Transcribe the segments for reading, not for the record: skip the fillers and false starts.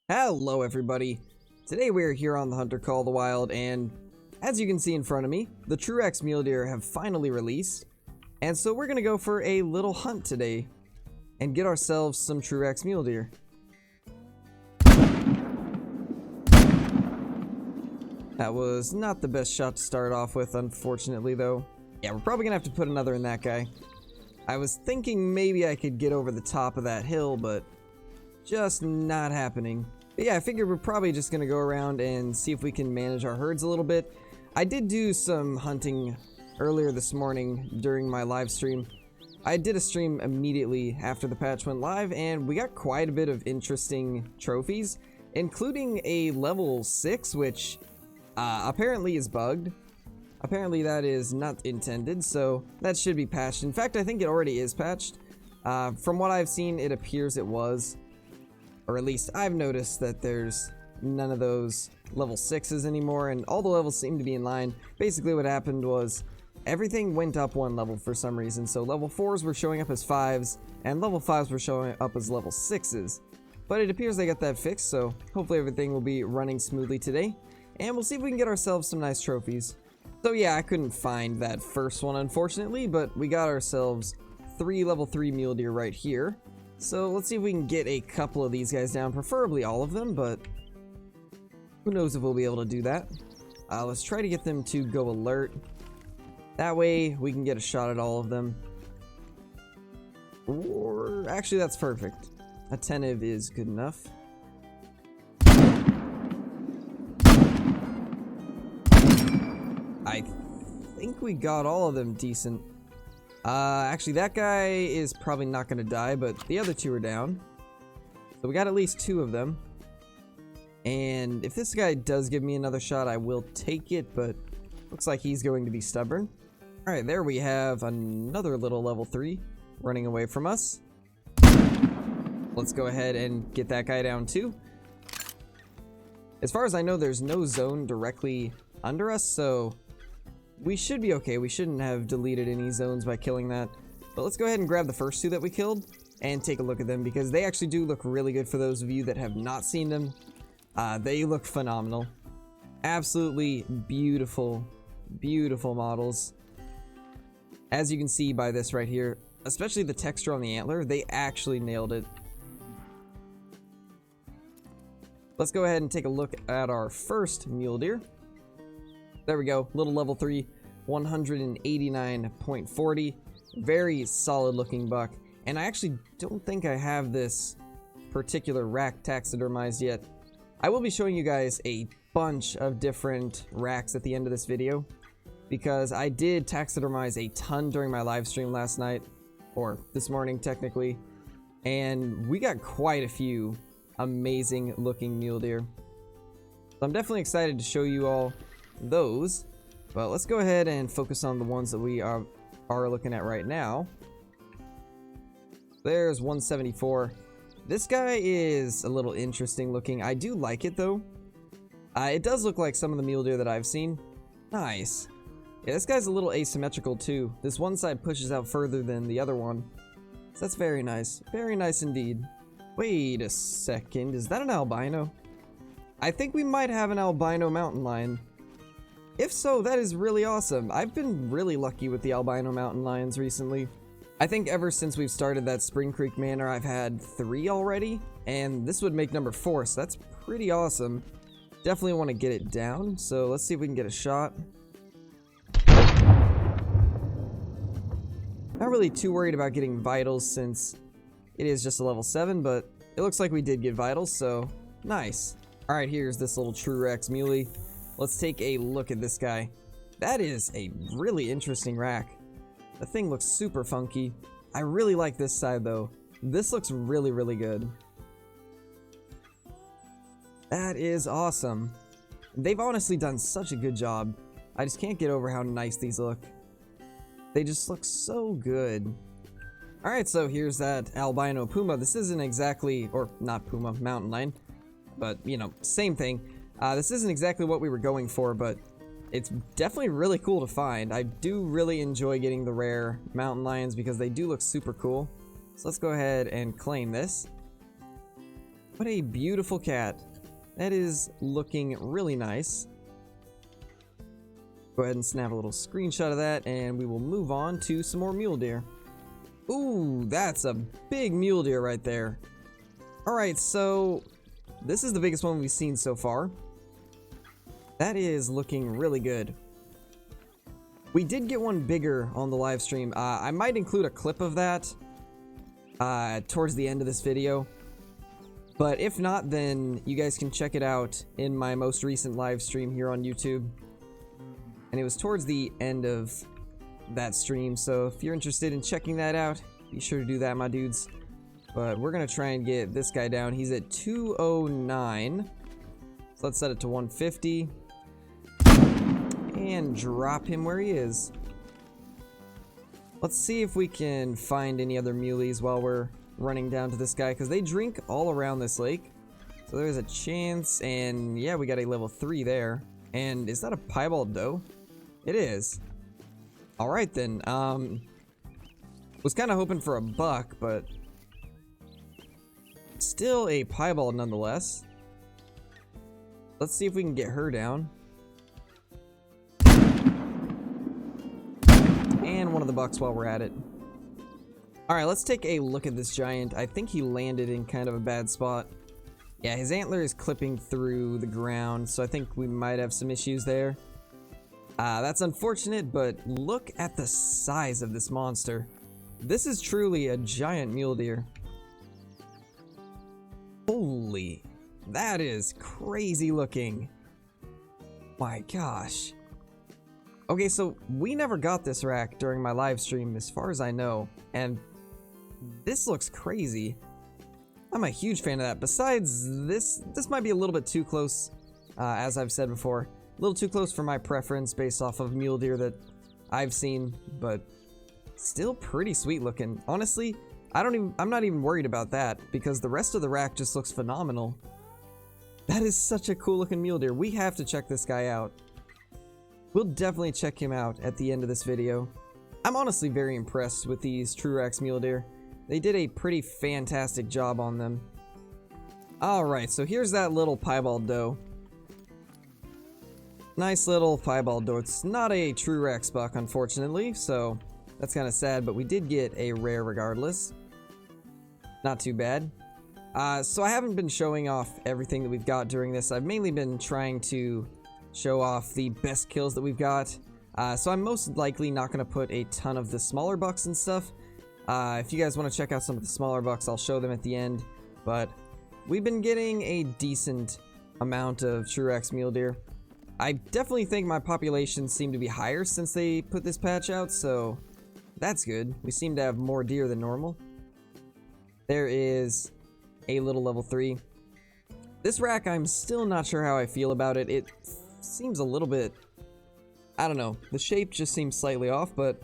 Hello everybody! Today we are here on the Hunter Call of the Wild, and as you can see in front of me, the TruRAC Mule Deer have finally released, and so we're gonna go for a little hunt today and get ourselves some TruRAC Mule Deer. That was not the best shot to start off with, unfortunately though. Yeah, we're probably gonna have to put another in that guy. I was thinking maybe I could get over the top of that hill, but just not happening. But yeah, I figured we're probably just gonna go around and see if we can manage our herds a little bit. I did do some hunting earlier this morning during my live stream. I did a stream immediately after the patch went live, and we got quite a bit of interesting trophies, including a level 6, which apparently is bugged. Apparently that is not intended, so that should be patched. In fact, I think it already is patched. From what I've seen, it appears it was. Or at least I've noticed that there's none of those level 6s anymore, and all the levels seem to be in line. Basically what happened was everything went up one level for some reason, so level 4s were showing up as 5s, and level 5s were showing up as level 6s. But it appears they got that fixed, so hopefully everything will be running smoothly today, and we'll see if we can get ourselves some nice trophies. So yeah, I couldn't find that first one unfortunately, but we got ourselves 3 level 3 mule deer right here. So let's see if we can get a couple of these guys down, preferably all of them, but who knows if we'll be able to do that. Let's try to get them to go alert. That way we can get a shot at all of them. Or actually that's perfect. Attentive is good enough. I think we got all of them decent. Actually, that guy is probably not going to die, but the other 2 are down. So we got at least 2 of them. And if this guy does give me another shot, I will take it, but looks like he's going to be stubborn. Alright, there we have another little level 3 running away from us. Let's go ahead and get that guy down too. As far as I know, there's no zone directly under us, so we should be okay. We shouldn't have deleted any zones by killing that. But let's go ahead and grab the first 2 that we killed and take a look at them, because they actually do look really good for those of you that have not seen them. They look phenomenal. Absolutely beautiful, beautiful models. As you can see by this right here, especially the texture on the antler, they actually nailed it. Let's go ahead and take a look at our first mule deer. There we go, little level 3, 189.40. Very solid looking buck. And I actually don't think I have this particular rack taxidermized yet. I will be showing you guys a bunch of different racks at the end of this video, because I did taxidermize a ton during my live stream last night, or this morning technically, and we got quite a few amazing looking mule deer. So I'm definitely excited to show you all those, but let's go ahead and focus on the ones that we are looking at right now. There's 174. This guy is a little interesting looking. I do like it though. It does look like some of the mule deer that I've seen. Nice. Yeah, this guy's a little asymmetrical too. This one side pushes out further than the other one, so that's very nice. Very nice indeed. Wait a second, is that an albino? I think we might have an albino mountain lion. If so, that is really awesome. I've been really lucky with the albino mountain lions recently. I think ever since we've started that Spring Creek Manor, I've had 3 already, and this would make number 4, so that's pretty awesome. Definitely want to get it down, so let's see if we can get a shot. Not really too worried about getting vitals since it is just a level 7, but it looks like we did get vitals, so nice. Alright, here's this little TruRAC Mule. Let's take a look at this guy. That is a really interesting rack. The thing looks super funky. I really like this side though. This looks really, really good. That is awesome. They've honestly done such a good job. I just can't get over how nice these look. They just look so good. Alright, so here's that albino puma. This isn't exactly, or not puma, mountain lion, but you know, same thing. This isn't exactly what we were going for, but it's definitely really cool to find. I do really enjoy getting the rare mountain lions because they do look super cool. So let's go ahead and claim this. What a beautiful cat. That is looking really nice. Go ahead and snap a little screenshot of that, and we will move on to some more mule deer. Ooh, that's a big mule deer right there. Alright, so this is the biggest one we've seen so far. That is looking really good. We did get one bigger on the live stream. I might include a clip of that towards the end of this video. But if not, then you guys can check it out in my most recent live stream here on YouTube. And it was towards the end of that stream, so if you're interested in checking that out, be sure to do that, my dudes. But we're gonna try and get this guy down. He's at 209. So let's set it to 150. And drop him where he is. Let's see if we can find any other muleys while we're running down to this guy, because they drink all around this lake. So there's a chance, and yeah, we got a level 3 there. And is that a piebald doe? It is. Alright then, was kind of hoping for a buck, but still a piebald nonetheless. Let's see if we can get her down. And one of the bucks while we're at it. Alright, let's take a look at this giant. I think he landed in kind of a bad spot. Yeah, his antler is clipping through the ground, so I think we might have some issues there. That's unfortunate, but look at the size of this monster. This is truly a giant mule deer. Holy, that is crazy looking. My gosh. Okay, so we never got this rack during my live stream, as far as I know, and this looks crazy. I'm a huge fan of that. Besides, this might be a little bit too close, as I've said before. A little too close for my preference based off of mule deer that I've seen, but still pretty sweet looking. Honestly, I'm not even worried about that, because the rest of the rack just looks phenomenal. That is such a cool looking mule deer. We have to check this guy out. We'll definitely check him out at the end of this video. I'm honestly very impressed with these TruRAC Mule Deer. They did a pretty fantastic job on them. Alright, so here's that little piebald doe. Nice little piebald doe. It's not a TruRAC buck, unfortunately, so that's kind of sad, but we did get a rare regardless. Not too bad. So I haven't been showing off everything that we've got during this. I've mainly been trying to show off the best kills that we've got. So I'm most likely not going to put a ton of the smaller bucks and stuff. If you guys want to check out some of the smaller bucks, I'll show them at the end. But we've been getting a decent amount of TruRAC Mule Deer. I definitely think my populations seem to be higher since they put this patch out, so that's good. We seem to have more deer than normal. There is a little level 3. This rack, I'm still not sure how I feel about it. It seems a little bit, I don't know, the shape just seems slightly off, but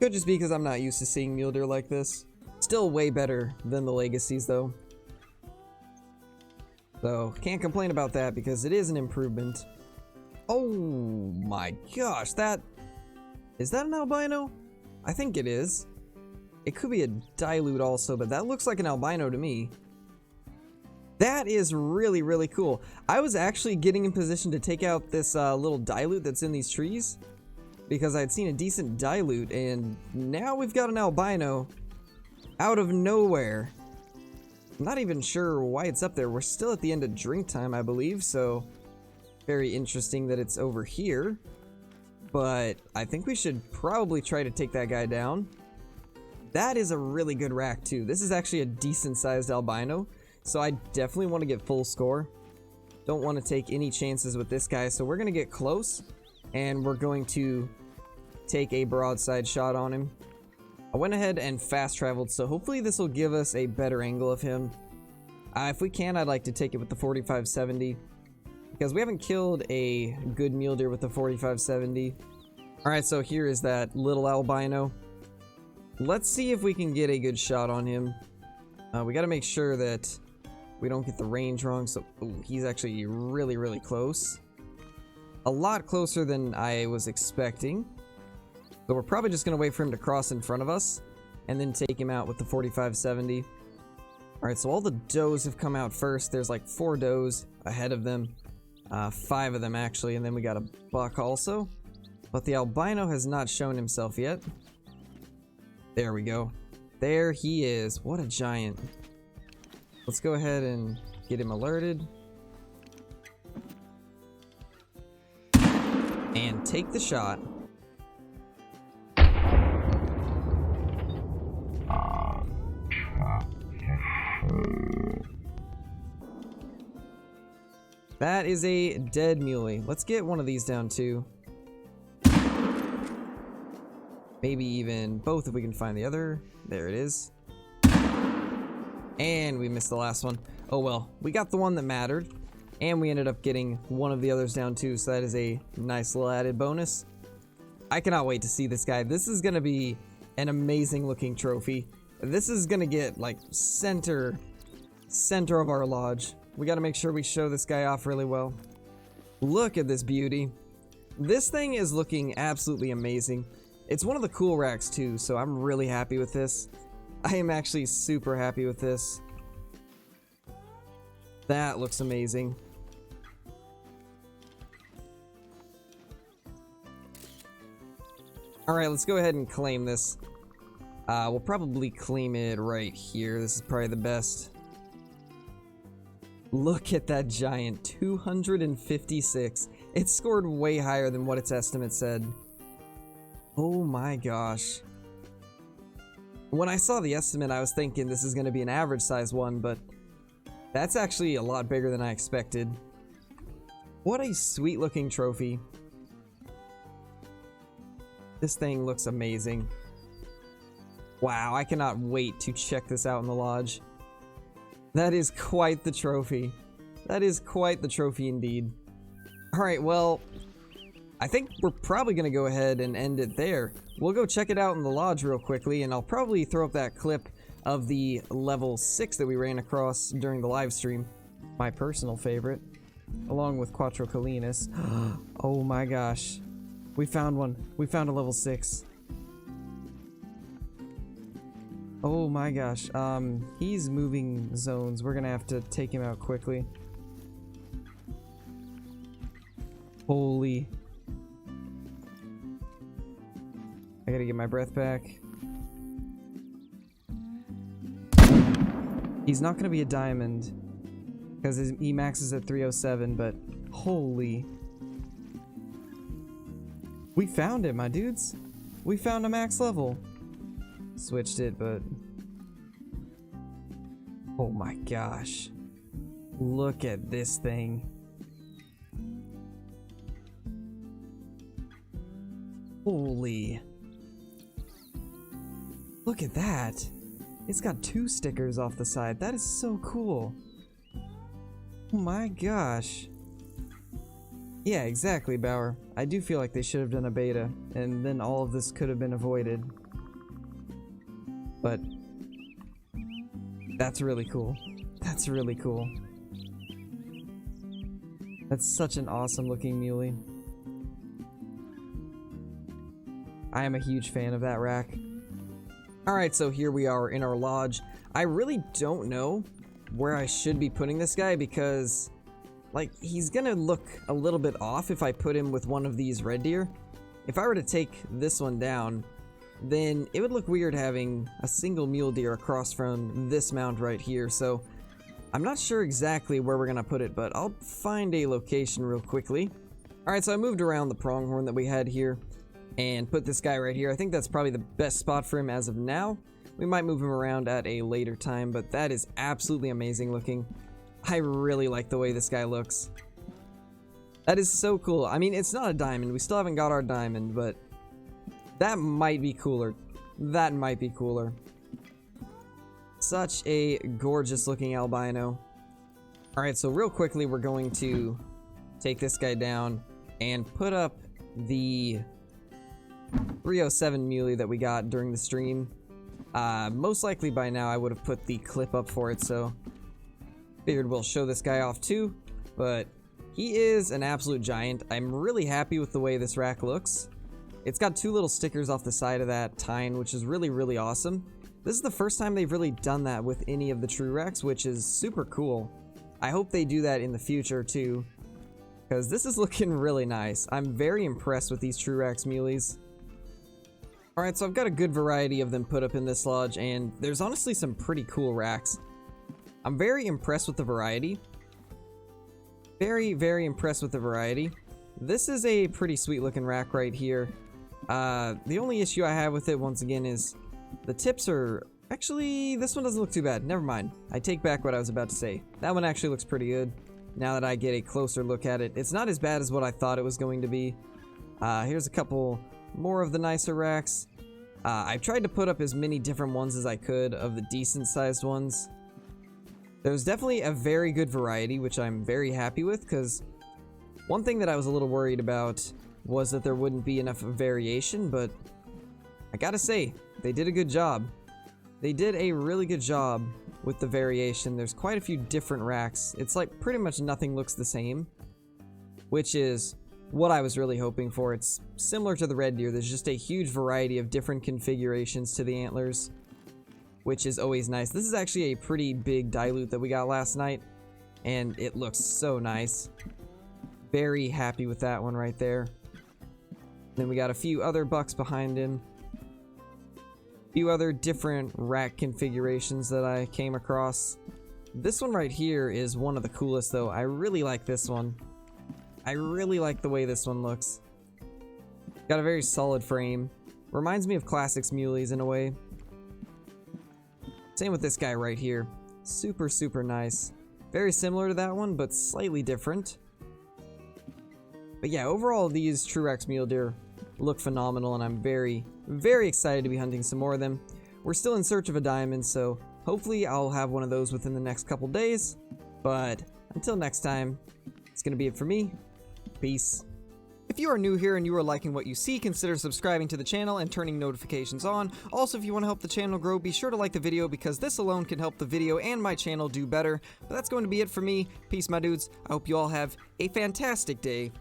could just be because I'm not used to seeing mule deer like this. Still way better than the legacies though. So, can't complain about that because it is an improvement. Oh my gosh, is that an albino? I think it is. It could be a dilute also, but that looks like an albino to me. That is really, really cool. I was actually getting in position to take out this little dilute that's in these trees because I'd seen a decent dilute, and now we've got an albino out of nowhere. I'm not even sure why it's up there. We're still at the end of drink time, I believe, so very interesting that it's over here. But I think we should probably try to take that guy down. That is a really good rack too. This is actually a decent sized albino, so I definitely want to get full score. Don't want to take any chances with this guy, so we're going to get close and we're going to take a broadside shot on him. I went ahead and fast traveled, so hopefully this will give us a better angle of him. If we can, I'd like to take it with the 4570 because we haven't killed a good mule deer with the 4570. Alright, so here is that little albino. Let's see if we can get a good shot on him. We got to make sure that we don't get the range wrong. So ooh, he's actually really, really close. A lot closer than I was expecting. So we're probably just going to wait for him to cross in front of us and then take him out with the 4570. Alright, so all the does have come out first. There's like 4 does ahead of them. 5 of them actually, and then we got a buck also. But the albino has not shown himself yet. There we go. There he is. What a giant. Let's go ahead and get him alerted. And take the shot. That is a dead muley. Let's get one of these down too. Maybe even both if we can find the other. There it is. And we missed the last one. Oh well, we got the one that mattered. And we ended up getting one of the others down too, so that is a nice little added bonus. I cannot wait to see this guy. This is going to be an amazing looking trophy. This is going to get like center of our lodge. We got to make sure we show this guy off really well. Look at this beauty. This thing is looking absolutely amazing. It's one of the cool racks too, so I'm really happy with this. I am actually super happy with this. That looks amazing. Alright, let's go ahead and claim this. We'll probably claim it right here. This is probably the best. Look at that giant, 256. It scored way higher than what its estimate said. Oh my gosh. When I saw the estimate, I was thinking this is going to be an average size one, but that's actually a lot bigger than I expected. What a sweet looking trophy. This thing looks amazing. Wow, I cannot wait to check this out in the lodge. That is quite the trophy. That is quite the trophy indeed. Alright, well, I think we're probably going to go ahead and end it there. We'll go check it out in the lodge real quickly, and I'll probably throw up that clip of the level 6 that we ran across during the live stream. My personal favorite, along with Quattro Colinas. Oh my gosh. We found one. We found a level 6. Oh my gosh. He's moving zones. We're gonna have to take him out quickly. Holy. I gotta get my breath back. He's not gonna be a diamond because he maxes at 307, but holy. We found it, my dudes. We found a max level. Switched it, but oh my gosh. Look at this thing. Holy. Look at that. It's got 2 stickers off the side. That is so cool. Oh my gosh. Yeah, exactly, Bauer. I do feel like they should have done a beta, and then all of this could have been avoided. But that's really cool. That's really cool. That's such an awesome looking muley. I am a huge fan of that rack. Alright, so here we are in our lodge. I really don't know where I should be putting this guy because, like, he's gonna look a little bit off if I put him with one of these red deer. If I were to take this one down, then it would look weird having a single mule deer across from this mount right here, so I'm not sure exactly where we're gonna put it, but I'll find a location real quickly. Alright, so I moved around the pronghorn that we had here and put this guy right here. I think that's probably the best spot for him as of now. We might move him around at a later time, but that is absolutely amazing looking. I really like the way this guy looks. That is so cool. I mean, it's not a diamond. We still haven't got our diamond, but that might be cooler. That might be cooler. Such a gorgeous looking albino. Alright, so real quickly we're going to take this guy down and put up the 307 muley that we got during the stream. Most likely by now I would have put the clip up for it, so figured we'll show this guy off too. But he is an absolute giant. I'm really happy with the way this rack looks. It's got 2 little stickers off the side of that tine, which is really, really awesome. This is the first time they've really done that with any of the TruRACs, which is super cool. I hope they do that in the future too, because this is looking really nice. I'm very impressed with these TruRACS Mules. Alright, so I've got a good variety of them put up in this lodge, and there's honestly some pretty cool racks. I'm very impressed with the variety. Very, very impressed with the variety. This is a pretty sweet looking rack right here. The only issue I have with it, once again, is the tips are... Actually, this one doesn't look too bad. Never mind. I take back what I was about to say. That one actually looks pretty good, now that I get a closer look at it. It's not as bad as what I thought it was going to be. Here's a couple more of the nicer racks. I've tried to put up as many different ones as I could of the decent sized ones. There's definitely a very good variety, which I'm very happy with, because one thing that I was a little worried about was that there wouldn't be enough variation, but I gotta say, they did a good job. They did a really good job with the variation. There's quite a few different racks. It's like pretty much nothing looks the same, which is what I was really hoping for. It's similar to the red deer. There's just a huge variety of different configurations to the antlers, which is always nice. This is actually a pretty big dilute that we got last night, and it looks so nice. Very happy with that one right there. Then we got a few other bucks behind him. Few other different rack configurations that I came across. This one right here is one of the coolest though. I really like this one. I really like the way this one looks. Got a very solid frame. Reminds me of Classics Muleys in a way. Same with this guy right here. Super, super nice. Very similar to that one, but slightly different. But yeah, overall these TruRAC Mule Deer look phenomenal, and I'm very, very excited to be hunting some more of them. We're still in search of a diamond, so hopefully I'll have one of those within the next couple days. But until next time, it's gonna be it for me. Peace. If you are new here and you are liking what you see, consider subscribing to the channel and turning notifications on. Also, if you want to help the channel grow, be sure to like the video, because this alone can help the video and my channel do better. But that's going to be it for me. Peace, my dudes. I hope you all have a fantastic day.